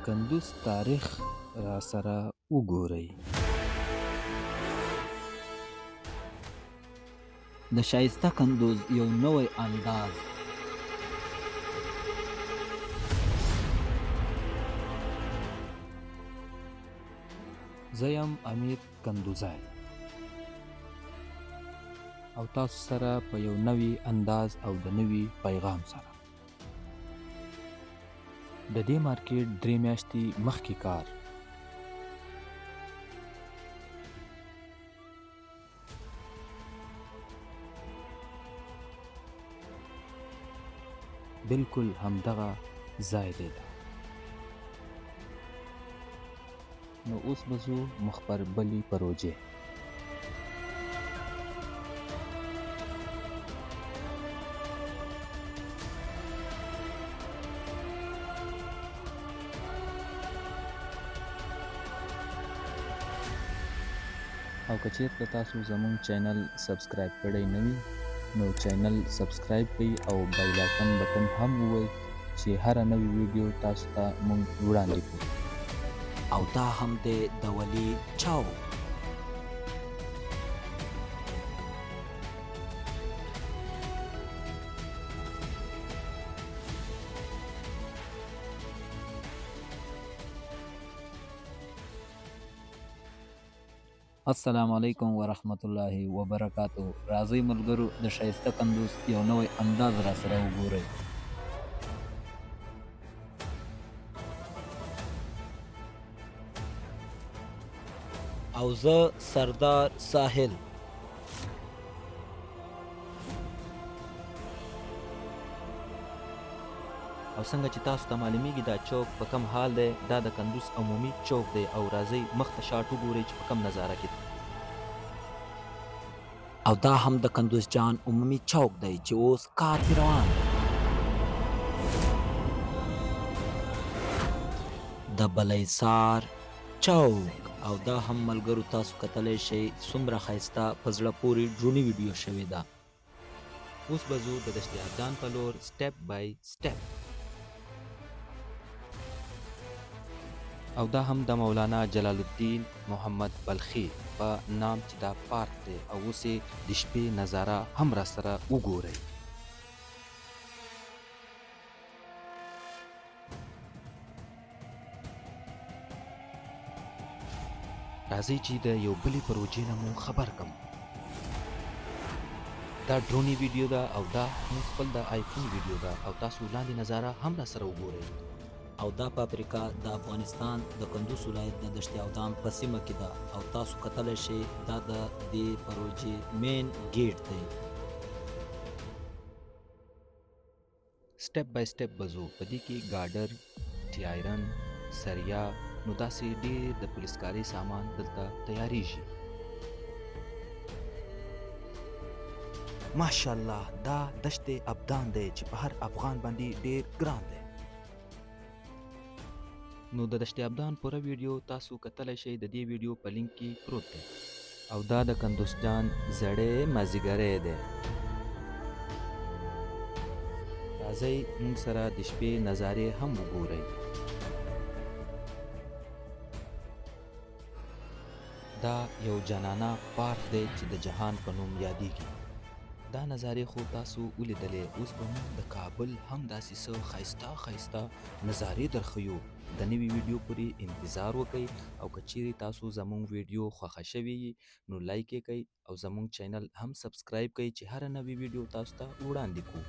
کندوز تاریخ را سره وګورئ. د شایسته کندوز یو نوی انداز. زه یم امیر کندوزی او تاسو سره په یو نوی انداز او د نوي پیغام سره. د دې مارکیټ 3 میاشتې مخکې کار بالکل همدغه ځای دی. نو اوس به ځو مخ پر بلې پروژې. او که چیرته تاسو زموږ چینل سبسکرایب کړی نه وي نو چینل سبسکرایب کړئ او بیل آیکن بټن هم ووهئ چې هره نوې ویډیو تاسو ته موږ وړاندې کړو. او دا هم دی د ولي چاو. السلام علیکم ورحمت الله وبرکاتو. راځئ ملګرو د شایسته کندوز یو نوی انداز را سره وګورئ. او زه سردار ساحل. او څنګه چې تاسو ته معلومیږي دا چوک په کم حال دی، دا د کندوز عمومي چوک دی. او راځئ مخ ته شاټ وګورئ چې په کم نظاره کې دی. او دا هم د کندوز جان عمومي چوک دی چې اوس کار پرې روان دی. د بلیسار چوک. او دا هم ملګرو تاسو کتلی شئ څومره ښایسته په زړه پورې ډروني ویډیو شوې ده. اوس به ځو د دشت یاغجان په لور سټپ بای سټپ. او دا هم د مولانا جلال الدین محمد بلخي په نام چې دا پارک دی. او اوس یې د شپې نظاره هم را سره وګورئ. راځئ چې د یو بلې پروژې نه مو خبر کړم. دا ډروني ویډیو ده او دا موږ خپل د آیفون ویډیو ده. او تاسو لاندې نظاره هم را سره وګورئ. او دا پاپریکا د افغانستان د کندوز ولایت د دشت یاغجان په سیمه کې ده. او تاسو کتلی شئ دا د دې پروژې مین ګیټ دی. سټپ بای سټپ به ځو. په دې کې ګاډر، ټیایرن، سریا، نو داسې ډېر د پولیسکاري سامان دلته تیاریږي. ماشاءالله دا دشت ابدان دی چې په هر افغان باندې ډېر ګران دی. نو د دشت ابدان پوره ویډیو تاسو کتلی شئ د دې ویډیو په لینک کې پروت دی. او دا د کندوز جان زړې مازیګری دی. راځئ موږ سره د شپې نظارې هم وګورئ. دا یو جانانه پارک دی چې د جهان په نوم یادیږي. دا نظارې خو تاسو ولیدلې. اوس به موږ د کابل هم داسې څه ښایسته ښایسته نظارې درښیو. د نوي ویډیو پورې انتظار وکئ. او که چیرې تاسو زموږ ویډیو خوښه شوې وي نو لایک یې کئ او زموږ چینل هم سبسکرایب کئ چې هره نوې ویډیو تاسو ته وړاندې کړو.